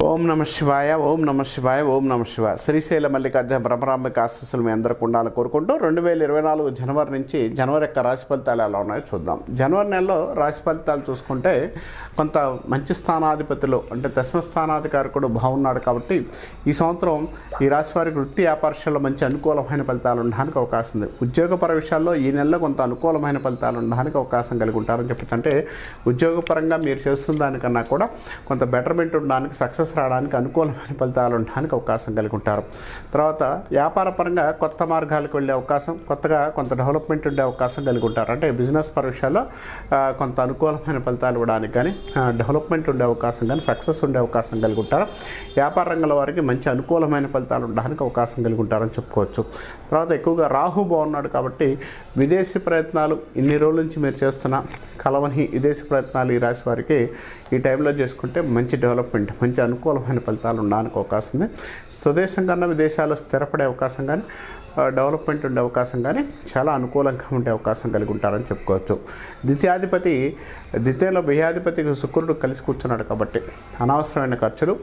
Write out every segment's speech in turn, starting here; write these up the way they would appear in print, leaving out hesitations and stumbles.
ఓం నమ శివాయ, ఓం నమ శివాయ, ఓం నమ శివాయ. శ్రీశైల మల్లికార్జున బ్రహ్మరాంబిక ఆశీస్సులు మీ అందరికి ఉండాలని కోరుకుంటూ 2024 జనవరి నుంచి జనవరి యొక్క రాశి ఫలితాలు ఎలా ఉన్నాయో చూద్దాం. జనవరి నెలలో రాశి ఫలితాలు చూసుకుంటే కొంత మంచి స్థానాధిపతులు అంటే దశమ స్థానాధికారకుడు బాగున్నాడు కాబట్టి ఈ సంవత్సరం ఈ రాశి వారికి వృత్తి వ్యాపారాల్లో మంచి అనుకూలమైన ఫలితాలు ఉండడానికి అవకాశం ఉంది. ఉద్యోగపర విషయాల్లో ఈ నెలలో కొంత అనుకూలమైన ఫలితాలు ఉండడానికి అవకాశం కలిగి ఉంటారని చెప్పచ్చు. అంటే ఉద్యోగపరంగా మీరు చేస్తున్న దానికన్నా కూడా కొంత బెటర్మెంట్ ఉండడానికి, సక్సెస్ రావడానికి, అనుకూలమైన ఫలితాలు ఉండడానికి అవకాశం కలిగి ఉంటారు. తర్వాత వ్యాపార పరంగా కొత్త మార్గాలకు వెళ్ళే అవకాశం, కొత్తగా కొంత డెవలప్మెంట్ ఉండే అవకాశం కలిగి ఉంటారు. అంటే బిజినెస్ పర విషయాల్లో కొంత అనుకూలమైన ఫలితాలు ఇవ్వడానికి కానీ, డెవలప్మెంట్ ఉండే అవకాశం కానీ, సక్సెస్ ఉండే అవకాశం కలిగి ఉంటారు. వ్యాపార రంగంలో వారికి మంచి అనుకూలమైన ఫలితాలు ఉండడానికి అవకాశం కలిగి ఉంటారని చెప్పుకోవచ్చు. తర్వాత ఎక్కువగా రాహు బాగున్నాడు కాబట్టి విదేశీ ప్రయత్నాలు ఇన్ని రోజుల నుంచి మీరు చేస్తున్న కలవని విదేశీ ప్రయత్నాలు ఈ రాశి వారికి ఈ టైంలో చేసుకుంటే మంచి డెవలప్మెంట్, మంచి అనుకూలమైన ఫలితాలు ఉండడానికి అవకాశం ఉంది. స్వదేశం కన్నా విదేశాల్లో స్థిరపడే అవకాశం కానీ, డెవలప్మెంట్ ఉండే అవకాశం కానీ చాలా అనుకూలంగా ఉండే అవకాశం కలిగి ఉంటారని చెప్పుకోవచ్చు. ద్వితీయంలో వ్యయాధిపతి శుక్రుడు కలిసి కూర్చున్నాడు కాబట్టి అనవసరమైన ఖర్చులు,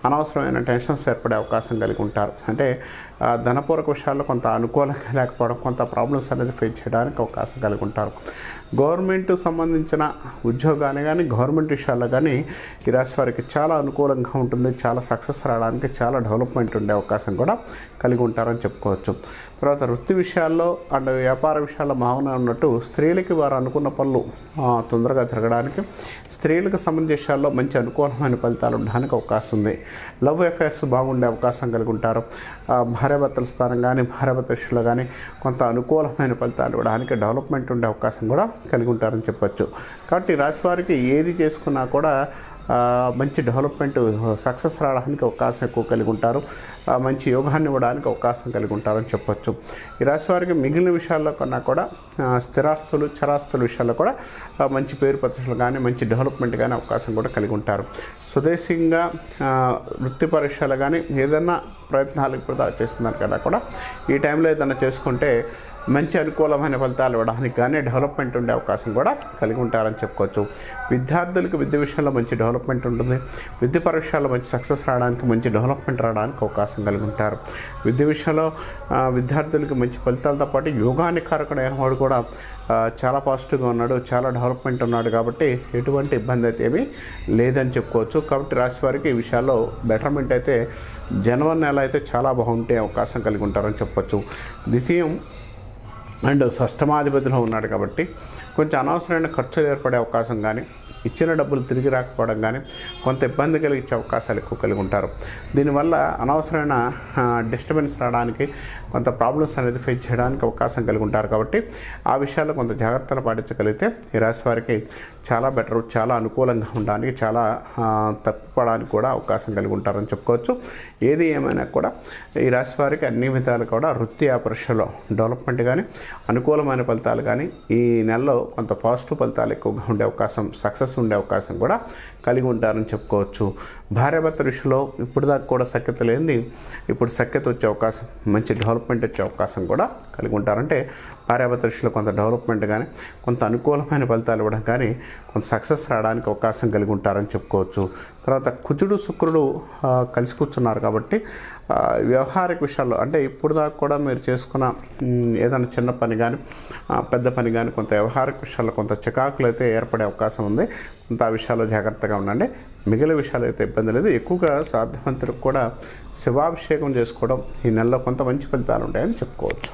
అనవసరమైన టెన్షన్స్ ఏర్పడే అవకాశం కలిగి ఉంటారు. అంటే ధనపూర్వక విషయాల్లో కొంత అనుకూలంగా లేకపోవడం, కొంత ప్రాబ్లమ్స్ అనేది ఫేస్ చేయడానికి అవకాశం కలిగి ఉంటారు. గవర్నమెంట్ సంబంధించిన ఉద్యోగాన్ని కానీ, గవర్నమెంట్ విషయాల్లో కానీ ఈ రాశి వారికి చాలా అనుకూలంగా ఉంటుంది. చాలా సక్సెస్ రావడానికి, చాలా డెవలప్మెంట్ ఉండే అవకాశం కూడా కలిగి ఉంటారని చెప్పుకోవచ్చు. తర్వాత వృత్తి విషయాల్లో అండ్ వ్యాపార విషయాల్లో బాగానే ఉన్నట్టు స్త్రీలకి వారు అనుకున్న పనులు తొందరగా జరగడానికి, స్త్రీలకు సంబంధించిన విషయాల్లో మంచి అనుకూలమైన ఫలితాలు ఉండడానికి అవకాశం ఉంది. లవ్ అఫైర్స్ బాగుండే అవకాశం కలిగి ఉంటారు. భార్యాభర్తల స్థానం కానీ, భార్యాభర్త విషయంలో కానీ కొంత అనుకూలమైన ఫలితాలు ఇవ్వడానికి, డెవలప్మెంట్ ఉండే అవకాశం కూడా కలిగి ఉంటారని చెప్పచ్చు. కాబట్టి రాశి వారికి ఏది చేసుకున్నా కూడా మంచి డెవలప్మెంట్, సక్సెస్ రావడానికి అవకాశం ఎక్కువ కలిగి ఉంటారు. మంచి యోగాన్ని ఇవ్వడానికి అవకాశం కలిగి ఉంటారని చెప్పొచ్చు. ఈ రాశి వారికి మిగిలిన విషయాల్లో కన్నా కూడా స్థిరాస్తులు, చరాస్తుల విషయాల్లో కూడా మంచి పేరు ప్రతిష్టలు కానీ, మంచి డెవలప్మెంట్ కానీ అవకాశం కూడా కలిగి ఉంటారు. స్వదేశీయంగా వృత్తిపర విషయాలు కానీ ఏదైనా ప్రయత్నాలు ఇప్పుడు చేస్తున్నారు కదా కూడా ఈ టైంలో ఏదైనా చేసుకుంటే మంచి అనుకూలమైన ఫలితాలు ఇవ్వడానికి కానీ, డెవలప్మెంట్ ఉండే అవకాశం కూడా కలిగి ఉంటారని చెప్పుకోవచ్చు. విద్యార్థులకు విద్య విషయంలో మంచి డెవలప్మెంట్ ఉంటుంది. విద్య పరీక్షల్లో మంచి సక్సెస్ రావడానికి, మంచి డెవలప్మెంట్ రావడానికి అవకాశం కలిగి ఉంటారు. విద్య విషయంలో విద్యార్థులకు మంచి ఫలితాలతో పాటు యోగానికి కారకుడైన వాడు కూడా చాలా పాజిటివ్గా ఉన్నాడు, చాలా డెవలప్మెంట్ ఉన్నాడు కాబట్టి ఎటువంటి ఇబ్బంది అయితే ఏమీ లేదని చెప్పుకోవచ్చు. కాబట్టి రాశి వారికి ఈ విషయాల్లో బెటర్మెంట్ అయితే జనవరి నెల అయితే చాలా బాగుంటే అవకాశం కలిగి ఉంటారని చెప్పొచ్చు. ద్వితీయం అండ్ షష్టమాధిపతిలో ఉన్నాడు కాబట్టి కొంచెం అనవసరమైన ఖర్చులు ఏర్పడే అవకాశం కానీ, ఇచ్చిన డబ్బులు తిరిగి రాకపోవడం కానీ కొంత ఇబ్బంది కలిగించే అవకాశాలు ఎక్కువ కలిగి ఉంటారు. దీనివల్ల అనవసరమైన డిస్టర్బెన్స్ రావడానికి, కొంత ప్రాబ్లమ్స్ అనేది ఫేస్ చేయడానికి అవకాశం కలిగి ఉంటారు. కాబట్టి ఆ విషయాల్లో కొంత జాగ్రత్తలు పాటించగలిగితే ఈ రాశి వారికి చాలా బెటర్, చాలా అనుకూలంగా ఉండడానికి, చాలా తప్పుపడడానికి కూడా అవకాశం కలిగి ఉంటారని చెప్పుకోవచ్చు. ఏది ఏమైనా కూడా ఈ రాశి వారికి అన్ని విధాలు కూడా వృత్తి వ్యాపారాల్లో డెవలప్మెంట్ కానీ, అనుకూలమైన ఫలితాలు కానీ ఈ నెలలో కొంత పాజిటివ్ ఫలితాలు ఎక్కువగా ఉండే అవకాశం, సక్సెస్ ఉండే అవకాశం కూడా కలిగి ఉంటారని చెప్పుకోవచ్చు. భార్యాభర్త విషయంలో ఇప్పుడు దాకా కూడా సఖ్యత లేనిది ఇప్పుడు సఖ్యత వచ్చే అవకాశం, మంచి డెవలప్మెంట్ వచ్చే అవకాశం కూడా కలిగి ఉంటారంటే భార్యాభర్త విషయంలో కొంత డెవలప్మెంట్ కానీ, కొంత అనుకూలమైన ఫలితాలు ఇవ్వడం కానీ, కొంత సక్సెస్ రావడానికి అవకాశం కలిగి ఉంటారని చెప్పుకోవచ్చు. తర్వాత కుజుడు శుక్రుడు కలిసి కూర్చున్నారు కాబట్టి వ్యవహారిక విషయాల్లో అంటే ఇప్పుడు దాకా కూడా మీరు చేసుకున్న ఏదైనా చిన్న పని కానీ, పెద్ద పని కానీ కొంత వ్యవహారిక విషయాల్లో కొంత చికాకులు అయితే ఏర్పడే అవకాశం ఉంది. కొంత ఆ విషయాల్లో జాగ్రత్తగా ఉండండి. మిగిలిన విషయాలు అయితే ఇబ్బంది లేదు. ఎక్కువగా సాధ్యమంతరకు కూడా శివాభిషేకం చేసుకోవడం ఈ నెలలో కొంత మంచి ఫలితాలు ఉంటాయని చెప్పుకోవచ్చు.